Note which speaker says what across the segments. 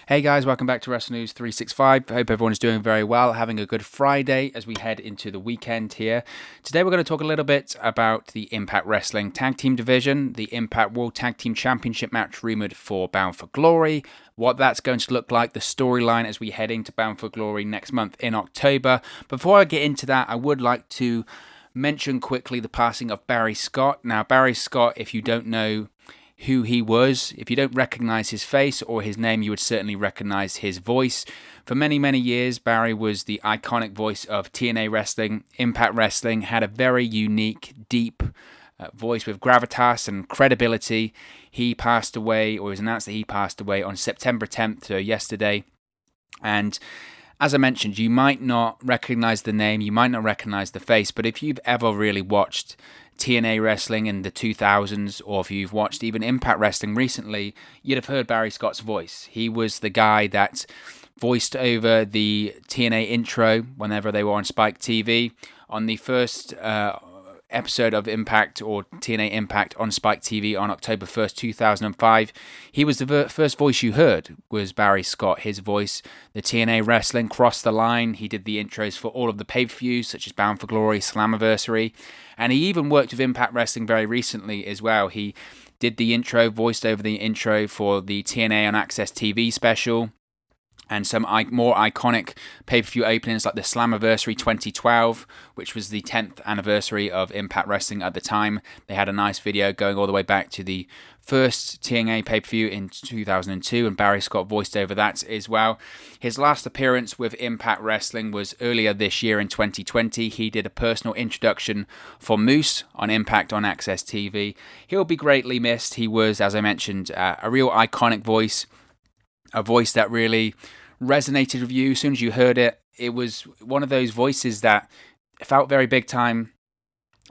Speaker 1: Hey guys, welcome back to Wrestle News 365. Hope everyone is doing very well, having a good Friday as we head into the weekend here. Today we're going to talk a little bit about the Impact Wrestling Tag Team Division, the Impact World Tag Team Championship match rumored for Bound for Glory, what that's going to look like, the storyline as we head into Bound for Glory next month in October. Before I get into that, I would like to mention quickly the passing of Barry Scott. Now, Barry Scott, if you don't know who he was, if you don't recognize his face or his name, you would certainly recognize his voice. For many, many years, Barry was the iconic voice of TNA Wrestling, Impact Wrestling, had a very unique, deep voice with gravitas and credibility. He passed away, or it was announced that he passed away on September 10th, so yesterday. And as I mentioned, you might not recognize the name, you might not recognize the face, but if you've ever really watched TNA Wrestling in the 2000s, or if you've watched even Impact Wrestling recently, you'd have heard Barry Scott's voice. He was the guy that voiced over the TNA intro whenever they were on Spike TV. On the first episode of Impact or TNA Impact on Spike TV on October 1st, 2005. He was the first voice you heard was Barry Scott. His voice, the TNA Wrestling crossed the line. He did the intros for all of the pay-per-views such as Bound for Glory, Slammiversary, and he even worked with Impact Wrestling very recently as well. He did the intro, voiced over the intro for the TNA on Access TV special, and some more iconic pay-per-view openings like the Slammiversary 2012, which was the 10th anniversary of Impact Wrestling at the time. They had a nice video going all the way back to the first TNA pay-per-view in 2002, and Barry Scott voiced over that as well. His last appearance with Impact Wrestling was earlier this year in 2020. He did a personal introduction for Moose on Impact on Access TV. He'll be greatly missed. He was, as I mentioned, a real iconic voice. A voice that really resonated with you. As soon as you heard it, it was one of those voices that felt very big time,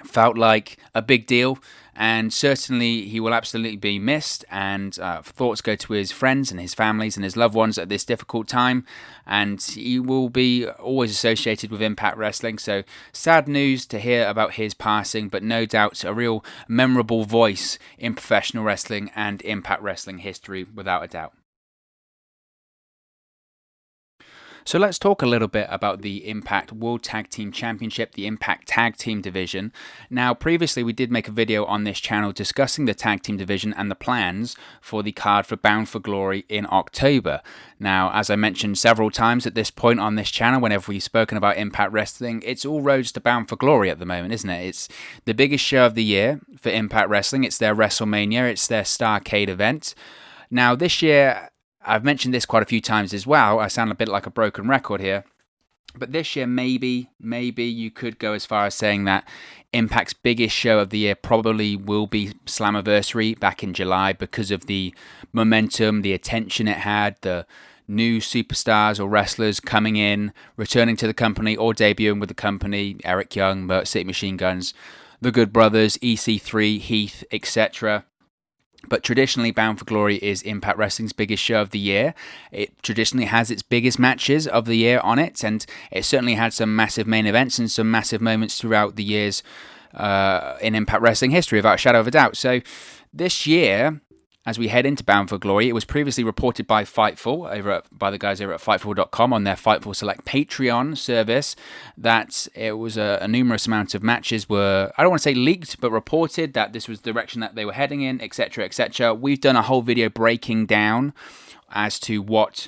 Speaker 1: felt like a big deal, and certainly he will absolutely be missed, and thoughts go to his friends and his families and his loved ones at this difficult time, and he will be always associated with Impact Wrestling. So sad news to hear about his passing, but no doubt a real memorable voice in professional wrestling and Impact Wrestling history without a doubt. So let's talk a little bit about the Impact World Tag Team Championship, the Impact Tag Team Division. Now, previously we did make a video on this channel discussing the Tag Team Division and the plans for the card for Bound for Glory in October. Now, as I mentioned several times at this point on this channel, whenever we've spoken about Impact Wrestling, it's all roads to Bound for Glory at the moment, isn't it? It's the biggest show of the year for Impact Wrestling. It's their WrestleMania. It's their Starrcade event. Now, this year, I've mentioned this quite a few times as well. I sound a bit like a broken record here. But this year, maybe you could go as far as saying that Impact's biggest show of the year probably will be Slammiversary back in July because of the momentum, the attention it had, the new superstars or wrestlers coming in, returning to the company or debuting with the company, Eric Young, Motor City Machine Guns, the Good Brothers, EC3, Heath, etc. But traditionally, Bound for Glory is Impact Wrestling's biggest show of the year. It traditionally has its biggest matches of the year on it, and it certainly had some massive main events and some massive moments throughout the years in Impact Wrestling history, without a shadow of a doubt. So this year, as we head into Bound for Glory, it was previously reported by Fightful, by the guys over at Fightful.com on their Fightful Select Patreon service, that it was a numerous amount of matches were, I don't want to say leaked, but reported that this was the direction that they were heading in, etc., etc. We've done a whole video breaking down as to what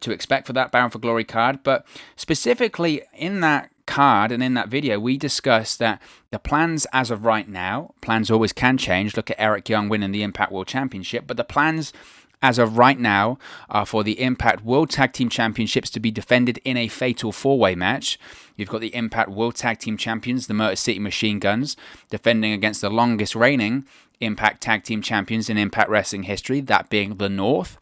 Speaker 1: to expect for that Bound for Glory card, but specifically in that card and in that video, we discussed that the plans as of right now, plans always can change. Look at Eric Young winning the Impact World Championship, but the plans as of right now are for the Impact World Tag Team Championships to be defended in a fatal four-way match. You've got the Impact World Tag Team Champions, the Motor City Machine Guns, defending against the longest reigning Impact Tag Team Champions in Impact Wrestling history, that being the North.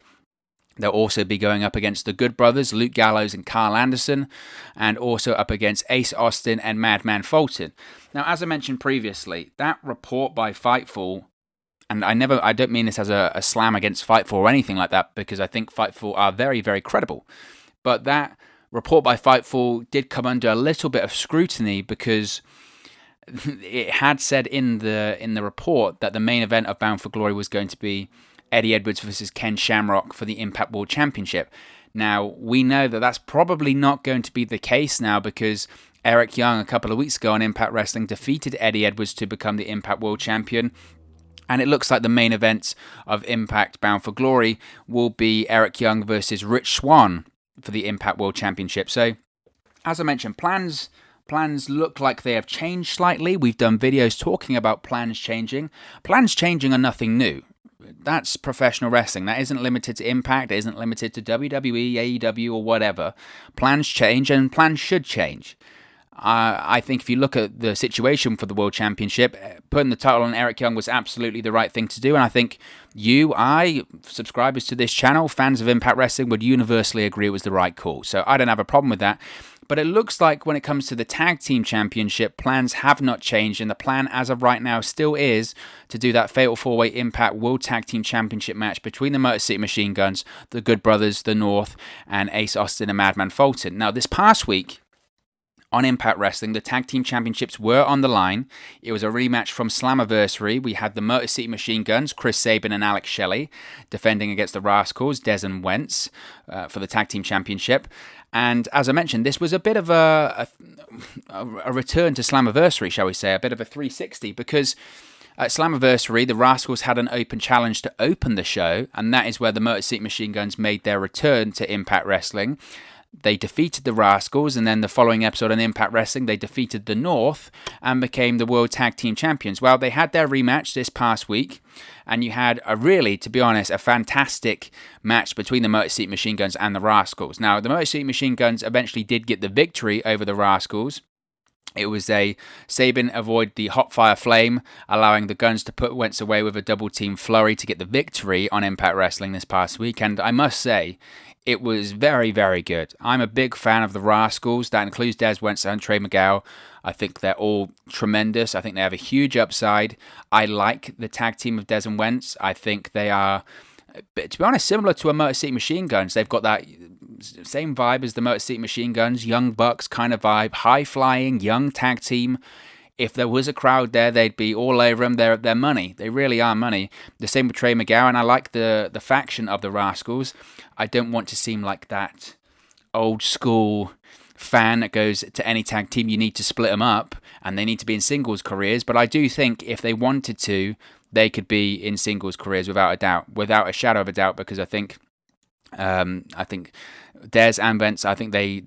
Speaker 1: They'll also be going up against the Good Brothers, Luke Gallows and Carl Anderson, and also up against Ace Austin and Madman Fulton. Now, as I mentioned previously, that report by Fightful, and I don't mean this as a slam against Fightful or anything like that, because I think Fightful are very, very credible. But that report by Fightful did come under a little bit of scrutiny because it had said in the report that the main event of Bound for Glory was going to be Eddie Edwards versus Ken Shamrock for the Impact World Championship. Now, we know that that's probably not going to be the case now because Eric Young, a couple of weeks ago on Impact Wrestling, defeated Eddie Edwards to become the Impact World Champion. And it looks like the main event of Impact Bound for Glory will be Eric Young versus Rich Swann for the Impact World Championship. So, as I mentioned, plans look like they have changed slightly. We've done videos talking about plans changing. Plans changing are nothing new. That's professional wrestling. That isn't limited to Impact. It isn't limited to WWE, AEW, or whatever. Plans change, and plans should change. I think if you look at the situation for the World Championship, putting the title on Eric Young was absolutely the right thing to do. And I think subscribers to this channel, fans of Impact Wrestling, would universally agree it was the right call. So I don't have a problem with that. But it looks like when it comes to the Tag Team Championship, plans have not changed. And the plan as of right now still is to do that Fatal 4-Way Impact World Tag Team Championship match between the Motor City Machine Guns, the Good Brothers, the North, and Ace Austin and Madman Fulton. Now, this past week, on Impact Wrestling, the Tag Team Championships were on the line. It was a rematch from Slammiversary. We had the Motor City Machine Guns, Chris Sabin and Alex Shelley, defending against the Rascals, Des and Wentz, for the Tag Team Championship. And as I mentioned, this was a bit of a return to Slammiversary, shall we say, a bit of a 360, because at Slammiversary, the Rascals had an open challenge to open the show, and that is where the Motor City Machine Guns made their return to Impact Wrestling. They defeated the Rascals, and then the following episode on Impact Wrestling, they defeated the North and became the World Tag Team Champions. Well, they had their rematch this past week, and you had to be honest, a fantastic match between the Motor City Machine Guns and the Rascals. Now, the Motor City Machine Guns eventually did get the victory over the Rascals. It was a Sabin avoid the hot fire flame, allowing the Guns to put Wentz away with a double team flurry to get the victory on Impact Wrestling this past week. And I must say, it was very, very good. I'm a big fan of the Rascals. That includes Des Wentz and Trey Miguel. I think they're all tremendous. I think they have a huge upside. I like the tag team of Des and Wentz. I think they are, to be honest, similar to a Motor City Machine Guns. They've got that same vibe as the Motor City Machine Guns, young bucks kind of vibe, high-flying, young tag team. If there was a crowd there, they'd be all over them. They're money. They really are money. The same with Trey McGowan. I like the faction of the Rascals. I don't want to seem like that old school fan that goes to any tag team, you need to split them up, and they need to be in singles careers. But I do think if they wanted to, they could be in singles careers without a shadow of a doubt, because I think Des and Wentz, I think they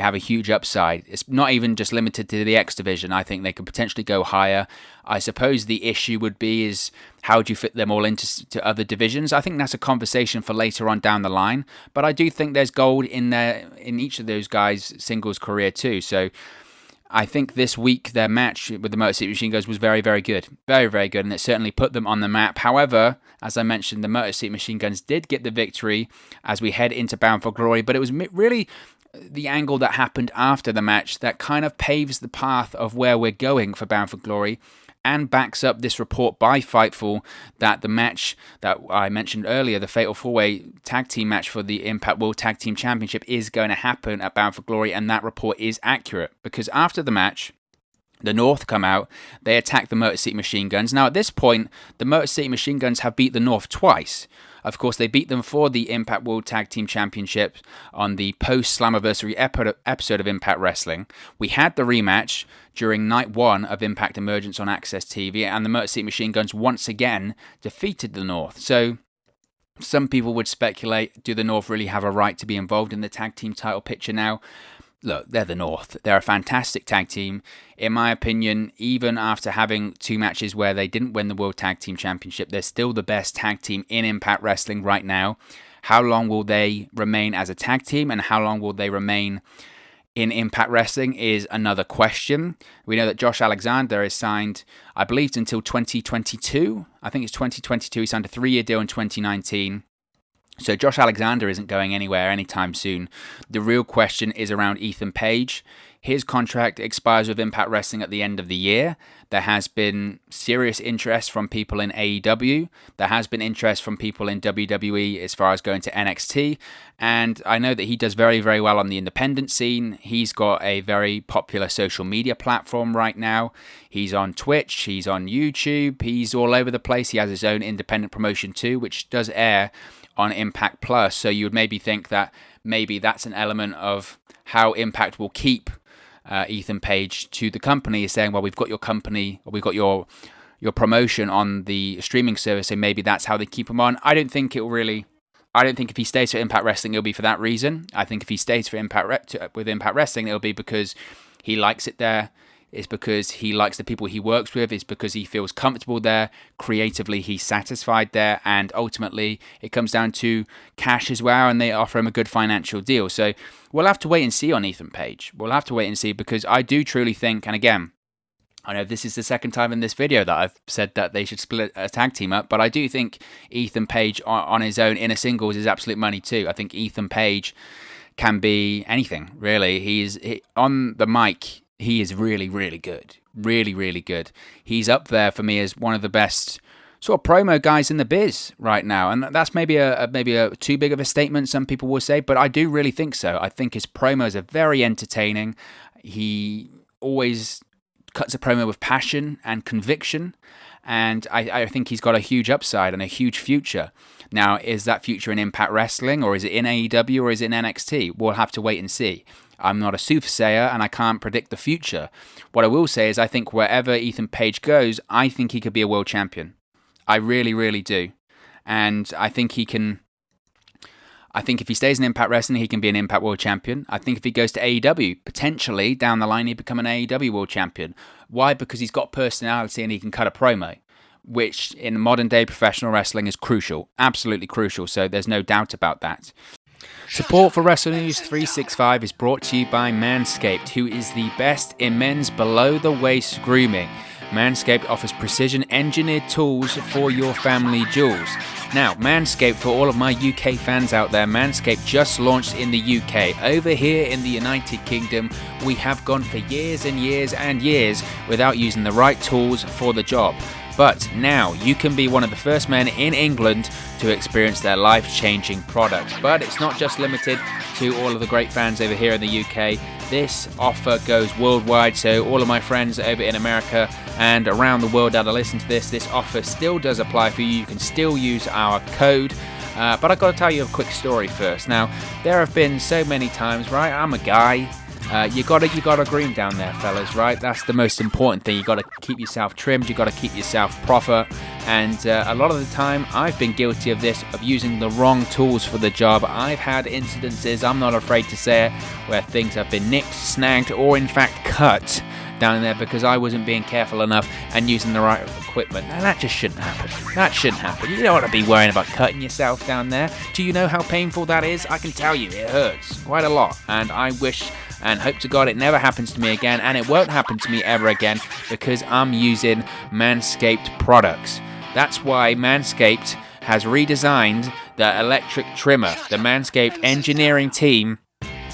Speaker 1: have a huge upside. It's not even just limited to the X division. I think they could potentially go higher. I suppose the issue would be is how do you fit them all into other divisions? I think that's a conversation for later on down the line. But I do think there's gold in each of those guys' singles career too. So I think this week their match with the Motor City Machine Guns was very, very good. Very, very good, and it certainly put them on the map. However, as I mentioned, the Motor City Machine Guns did get the victory as we head into Bound for Glory, but it was really the angle that happened after the match that kind of paves the path of where we're going for Bound for Glory, and backs up this report by Fightful that the match that I mentioned earlier, the Fatal 4-Way Tag Team match for the Impact World Tag Team Championship, is going to happen at Bound for Glory, and that report is accurate, because after the match, the North come out, they attack the Motor City Machine Guns. Now, at this point, the Motor City Machine Guns have beat the North twice. Of course, they beat them for the Impact World Tag Team Championship on the post-Slammiversary episode of Impact Wrestling. We had the rematch during Night 1 of Impact Emergence on Access TV, and the Motor City Machine Guns once again defeated the North. So some people would speculate, do the North really have a right to be involved in the tag team title picture now? Look, they're the North. They're a fantastic tag team. In my opinion, even after having two matches where they didn't win the World Tag Team Championship, they're still the best tag team in Impact Wrestling right now. How long will they remain as a tag team, and how long will they remain in Impact Wrestling is another question. We know that Josh Alexander is signed, I believe, until 2022. I think it's 2022. He signed a 3-year deal in 2019. So Josh Alexander isn't going anywhere anytime soon. The real question is around Ethan Page. His contract expires with Impact Wrestling at the end of the year. There has been serious interest from people in AEW. There has been interest from people in WWE as far as going to NXT. And I know that he does very, very well on the independent scene. He's got a very popular social media platform right now. He's on Twitch. He's on YouTube. He's all over the place. He has his own independent promotion too, which does air on Impact Plus. So you would maybe think that maybe that's an element of how Impact will keep Ethan Page to the company, is saying, well, we've got your company, or we've got your promotion on the streaming service, and maybe that's how they keep him on. I don't think if he stays for Impact Wrestling, it'll be for that reason. I think if he stays for Impact Wrestling, it'll be because he likes it there. It's because he likes the people he works with. It's because he feels comfortable there. Creatively, he's satisfied there. And ultimately, it comes down to cash as well, and they offer him a good financial deal. So we'll have to wait and see on Ethan Page. We'll have to wait and see, because I do truly think, and again, I know this is the second time in this video that I've said that they should split a tag team up, but I do think Ethan Page on his own in a singles is absolute money too. I think Ethan Page can be anything, really. On the mic, he is really, really good. Really, really good. He's up there for me as one of the best sort of promo guys in the biz right now. And that's maybe a too big of a statement, some people will say, but I do really think so. I think his promos are very entertaining. He always cuts a promo with passion and conviction. And I think he's got a huge upside and a huge future. Now, is that future in Impact Wrestling, or is it in AEW, or is it in NXT? We'll have to wait and see. I'm not a soothsayer, and I can't predict the future. What I will say is I think wherever Ethan Page goes, I think he could be a world champion. I really, really do. And I think he can... I think if he stays in Impact Wrestling, he can be an Impact World Champion. I think if he goes to AEW, potentially down the line, he'd become an AEW World Champion. Why? Because he's got personality and he can cut a promo, which in modern day professional wrestling is crucial. Absolutely crucial. So there's no doubt about that. Support for WrestleNews 365 is brought to you by Manscaped, who is the best in men's below-the-waist grooming. Manscaped offers precision-engineered tools for your family jewels. Now, Manscaped, for all of my UK fans out there, Manscaped just launched in the UK. Over here in the United Kingdom, we have gone for years and years and years without using the right tools for the job. But now you can be one of the first men in England to experience their life-changing product. But it's not just limited to all of the great fans over here in the UK. This offer goes worldwide, so all of my friends over in America and around the world that are listening to this offer still does apply for you. You can still use our code. But I've got to tell you a quick story first. Now, there have been so many times, right? I'm a guy. You gotta groom down there, fellas, right? That's the most important thing. You gotta keep yourself trimmed. You gotta keep yourself proper. And a lot of the time, I've been guilty of this, of using the wrong tools for the job. I've had incidences, I'm not afraid to say it, where things have been nicked, snagged, or in fact cut down there because I wasn't being careful enough and using the right equipment. Now that just shouldn't happen. That shouldn't happen. You don't want to be worrying about cutting yourself down there. Do you know how painful that is? I can tell you, it hurts quite a lot. And I wish and hope to God it never happens to me again, and it won't happen to me ever again because I'm using Manscaped products. That's why Manscaped has redesigned the electric trimmer. The Manscaped engineering team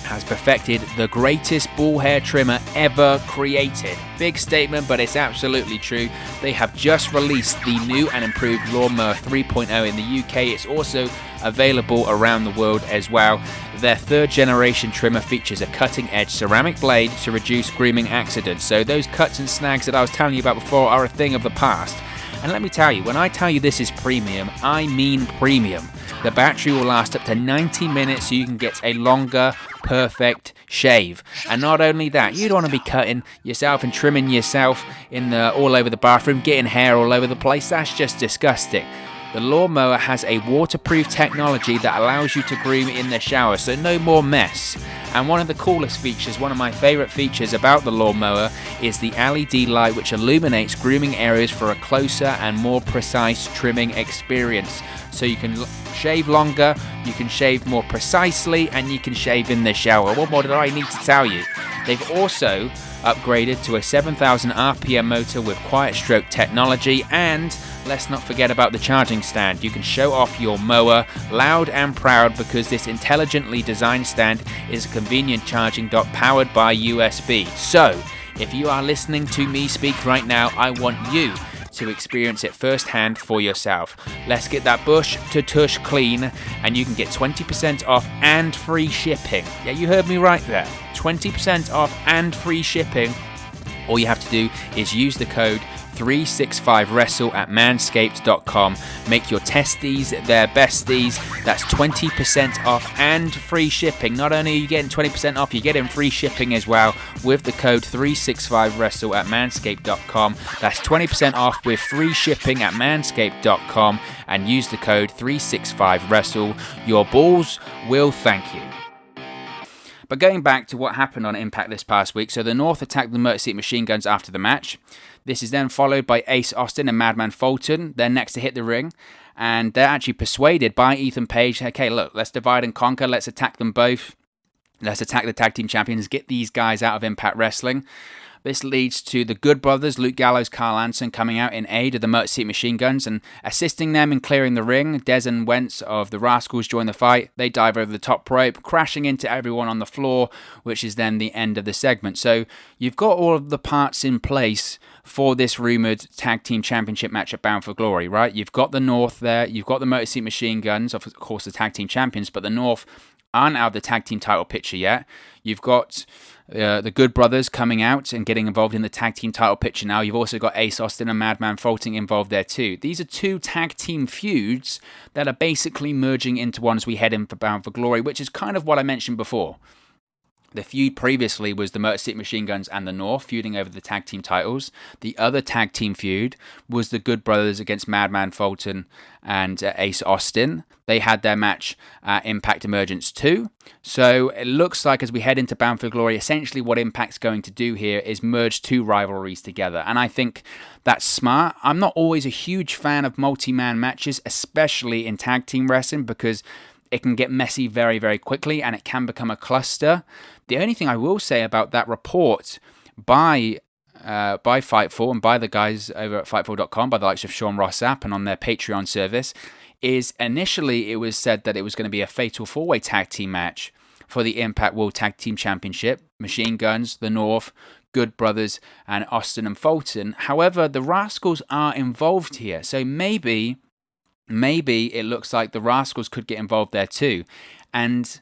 Speaker 1: has perfected the greatest ball hair trimmer ever created. Big statement, but it's absolutely true. They have just released the new and improved Lawnmower 3.0 in the UK. It's also available around the world as well. Their third generation trimmer features a cutting edge ceramic blade to reduce grooming accidents. So those cuts and snags that I was telling you about before are a thing of the past. And let me tell you, when I tell you this is premium, I mean premium. The battery will last up to 90 minutes so you can get a longer, perfect shave. And not only that, you don't want to be cutting yourself and trimming yourself all over the bathroom, getting hair all over the place. That's just disgusting. The lawnmower has a waterproof technology that allows you to groom in the shower, so no more mess. And one of the coolest features, one of my favorite features about the lawnmower is the LED light which illuminates grooming areas for a closer and more precise trimming experience. So you can shave longer, you can shave more precisely, and you can shave in the shower. What more did I need to tell you? They've also upgraded to a 7,000 RPM motor with quiet stroke technology and let's not forget about the charging stand. You can show off your mower loud and proud because this intelligently designed stand is a convenient charging dock powered by USB. So, if you are listening to me speak right now, I want you to experience it firsthand for yourself. Let's get that bush to tush clean, and you can get 20% off and free shipping. Yeah, you heard me right there. 20% off and free shipping. All you have to do is use the code 365wrestle at manscaped.com. Make your testies their besties. That's 20% off and free shipping. Not only are you getting 20% off, you're getting free shipping as well with the code 365wrestle at manscaped.com. That's 20% off with free shipping at manscaped.com, and use the code 365wrestle. Your balls will thank you. But going back to what happened on Impact this past week, so the North attacked the Motor City Machine Guns after the match. This is then followed by Ace Austin and Madman Fulton. They're next to hit the ring, and they're actually persuaded by Ethan Page, okay, look, let's divide and conquer, let's attack them both. Let's attack the tag team champions, get these guys out of Impact Wrestling. This leads to the Good Brothers, Luke Gallows, Carl Anderson, coming out in aid of the Motor City Machine Guns and assisting them in clearing the ring. Des and Wentz of the Rascals join the fight. They dive over the top rope, crashing into everyone on the floor, which is then the end of the segment. So you've got all of the parts in place for this rumoured tag team championship match at Bound for Glory, right? You've got the North there, you've got the Motor City Machine Guns, of course the tag team champions, but the North aren't out of the tag team title picture yet. You've got the Good Brothers coming out and getting involved in the tag team title picture now. You've also got Ace Austin and Madman Fulton involved there too. These are two tag team feuds that are basically merging into one as we head in for Bound for Glory, which is kind of what I mentioned before. The feud previously was the Motor City Machine Guns and the North feuding over the tag team titles. The other tag team feud was the Good Brothers against Madman Fulton and Ace Austin. They had their match at Impact Emergence 2. So it looks like as we head into Bound for Glory, essentially what Impact's going to do here is merge two rivalries together. And I think that's smart. I'm not always a huge fan of multi-man matches, especially in tag team wrestling, because it can get messy very, very quickly and it can become a cluster. The only thing I will say about that report by Fightful and by the guys over at Fightful.com, by the likes of Sean Ross Sapp and on their Patreon service, is initially it was said that it was going to be a fatal four-way tag team match for the Impact World Tag Team Championship. Machine Guns, the North, Good Brothers, and Austin and Fulton. However, the Rascals are involved here, so maybe it looks like the Rascals could get involved there too. And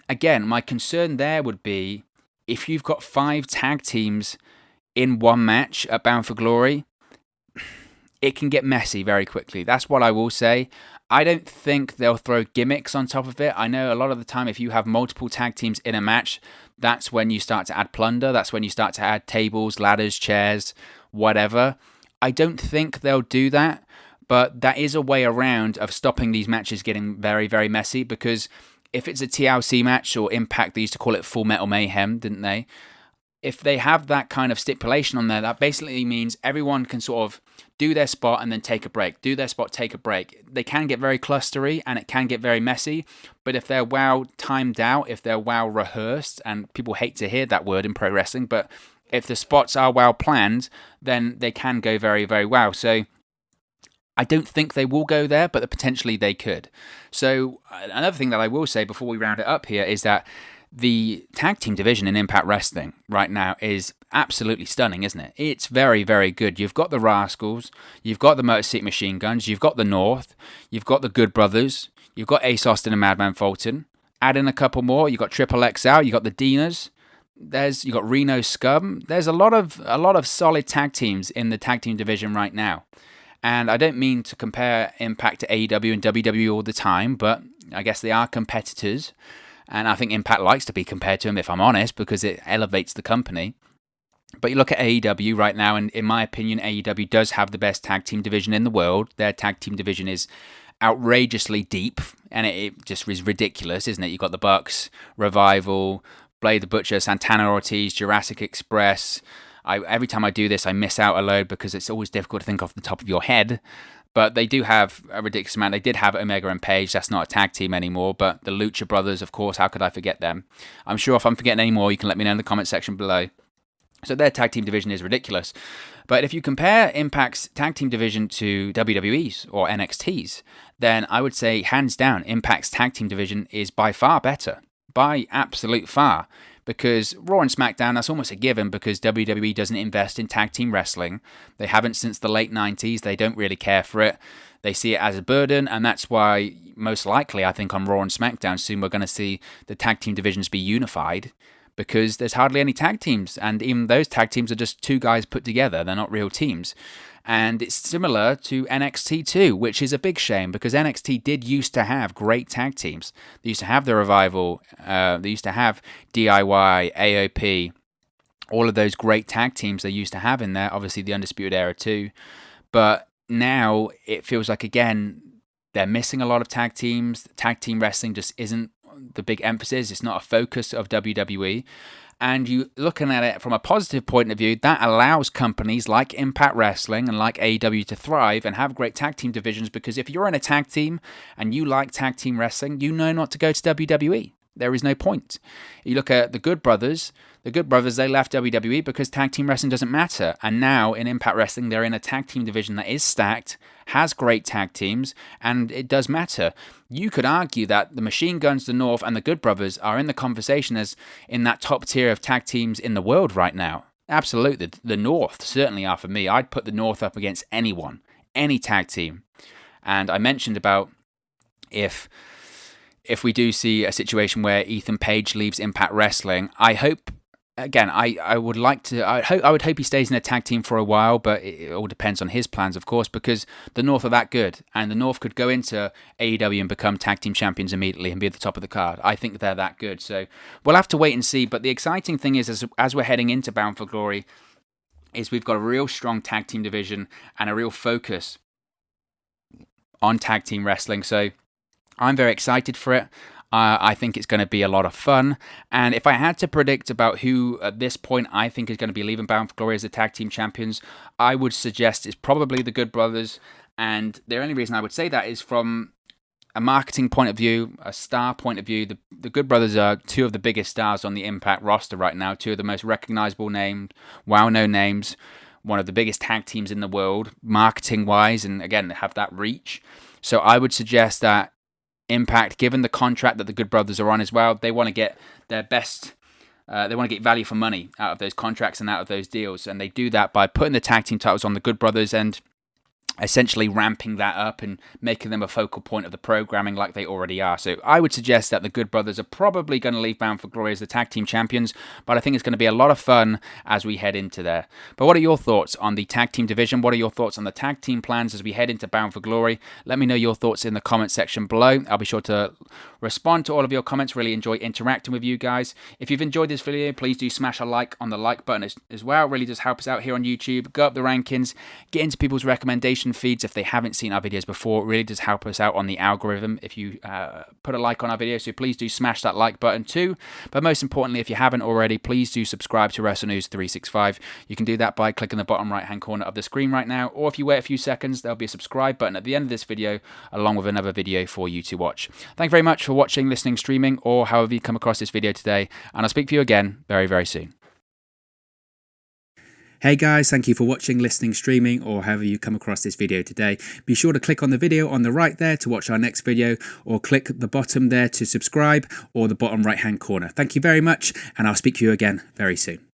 Speaker 1: again, my concern there would be if you've got 5 tag teams in one match at Bound for Glory, it can get messy very quickly. That's what I will say. I don't think they'll throw gimmicks on top of it. I know a lot of the time if you have multiple tag teams in a match, that's when you start to add plunder. That's when you start to add tables, ladders, chairs, whatever. I don't think they'll do that. But that is a way around of stopping these matches getting very, very messy, because if it's a TLC match or Impact, they used to call it Full Metal Mayhem, didn't they? If they have that kind of stipulation on there, that basically means everyone can sort of do their spot and then take a break. Do their spot, take a break. They can get very clustery and it can get very messy, but if they're well timed out, if they're well rehearsed, and people hate to hear that word in pro wrestling, but if the spots are well planned, then they can go very, very well. So I don't think they will go there, but potentially they could. So another thing that I will say before we round it up here is that the tag team division in Impact Wrestling right now is absolutely stunning, isn't it? It's very, very good. You've got the Rascals, you've got the Motor City Machine Guns, you've got the North, you've got the Good Brothers, you've got Ace Austin and Madman Fulton. Add in a couple more, you've got Triple XL, you've got the Dinas. You've got Reno Scum. There's a lot of solid tag teams in the tag team division right now. And I don't mean to compare Impact to AEW and WWE all the time, but I guess they are competitors. And I think Impact likes to be compared to them, if I'm honest, because it elevates the company. But you look at AEW right now, and in my opinion, AEW does have the best tag team division in the world. Their tag team division is outrageously deep, and it just is ridiculous, isn't it? You've got the Bucks, Revival, Blade the Butcher, Santana Ortiz, Jurassic Express. Every time I do this, I miss out a load because it's always difficult to think off the top of your head. But they do have a ridiculous amount. They did have Omega and Page. That's not a tag team anymore. But the Lucha Brothers, of course, how could I forget them? I'm sure if I'm forgetting any more, you can let me know in the comment section below. So their tag team division is ridiculous. But if you compare Impact's tag team division to WWE's or NXT's, then I would say hands down Impact's tag team division is by far better. By absolute far. Because Raw and SmackDown, that's almost a given because WWE doesn't invest in tag team wrestling. They haven't since the late 90s. They don't really care for it. They see it as a burden, and that's why most likely, I think, on Raw and SmackDown soon we're going to see the tag team divisions be unified because there's hardly any tag teams, and even those tag teams are just two guys put together. They're not real teams. And it's similar to NXT too, which is a big shame because NXT did used to have great tag teams. They used to have the Revival, they used to have DIY, AOP, all of those great tag teams they used to have in there, obviously the Undisputed Era too. But now it feels like, again, they're missing a lot of tag teams. Tag team wrestling just isn't the big emphasis. It's not a focus of WWE. And you looking at it from a positive point of view, that allows companies like Impact Wrestling and like AEW to thrive and have great tag team divisions, because if you're in a tag team and you like tag team wrestling, you know not to go to WWE. There is no point. You look at the Good Brothers. The Good Brothers, they left WWE because tag team wrestling doesn't matter. And now in Impact Wrestling, they're in a tag team division that is stacked, has great tag teams, and it does matter. You could argue that the Machine Guns, the North, and the Good Brothers are in the conversation as in that top tier of tag teams in the world right now. Absolutely. The North certainly are for me. I'd put the North up against anyone, any tag team. And I mentioned about if we do see a situation where Ethan Page leaves Impact Wrestling, I hope, again, I would hope he stays in a tag team for a while, but it all depends on his plans, of course, because the North are that good, and the North could go into AEW and become tag team champions immediately and be at the top of the card. I think they're that good, so we'll have to wait and see. But the exciting thing is, as we're heading into Bound for Glory, is we've got a real strong tag team division and a real focus on tag team wrestling, so I'm very excited for it. I think it's going to be a lot of fun. And if I had to predict about who at this point I think is going to be leaving Bound for Glory as the tag team champions, I would suggest it's probably the Good Brothers. And the only reason I would say that is from a marketing point of view, a star point of view. The Good Brothers are two of the biggest stars on the Impact roster right now, two of the most recognizable names, well-known names, one of the biggest tag teams in the world, marketing-wise, and again, have that reach. So I would suggest that Impact, given the contract that the Good Brothers are on as well, they want to get their best, they want to get value for money out of those contracts and out of those deals. And they do that by putting the tag team titles on the Good Brothers and essentially ramping that up and making them a focal point of the programming like they already are. So I would suggest that the Good Brothers are probably going to leave Bound for Glory as the tag team champions, but I think it's going to be a lot of fun as we head into there. But what are your thoughts on the tag team division? What are your thoughts on the tag team plans as we head into Bound for Glory? Let me know your thoughts in the comment section below. I'll be sure to respond to all of your comments. Really enjoy interacting with you guys. If you've enjoyed this video, please do smash a like on the like button as well. It really does help us out here on YouTube. Go up the rankings, get into people's recommendations feeds if they haven't seen our videos before. It really does help us out on the algorithm if you put a like on our video, so please do smash that like button too. But most importantly, if you haven't already, please do subscribe to Wrestle News 365. You can do that by clicking the bottom right hand corner of the screen right now, or if you wait a few seconds, there'll be a subscribe button at the end of this video along with another video for you to watch. Thank you very much for watching, listening, streaming, or however you come across this video today, and I'll speak to you again very, very soon. Hey guys, thank you for watching, listening, streaming, or however you come across this video today. Be sure to click on the video on the right there to watch our next video, or click the bottom there to subscribe, or the bottom right hand corner. Thank you very much, and I'll speak to you again very soon.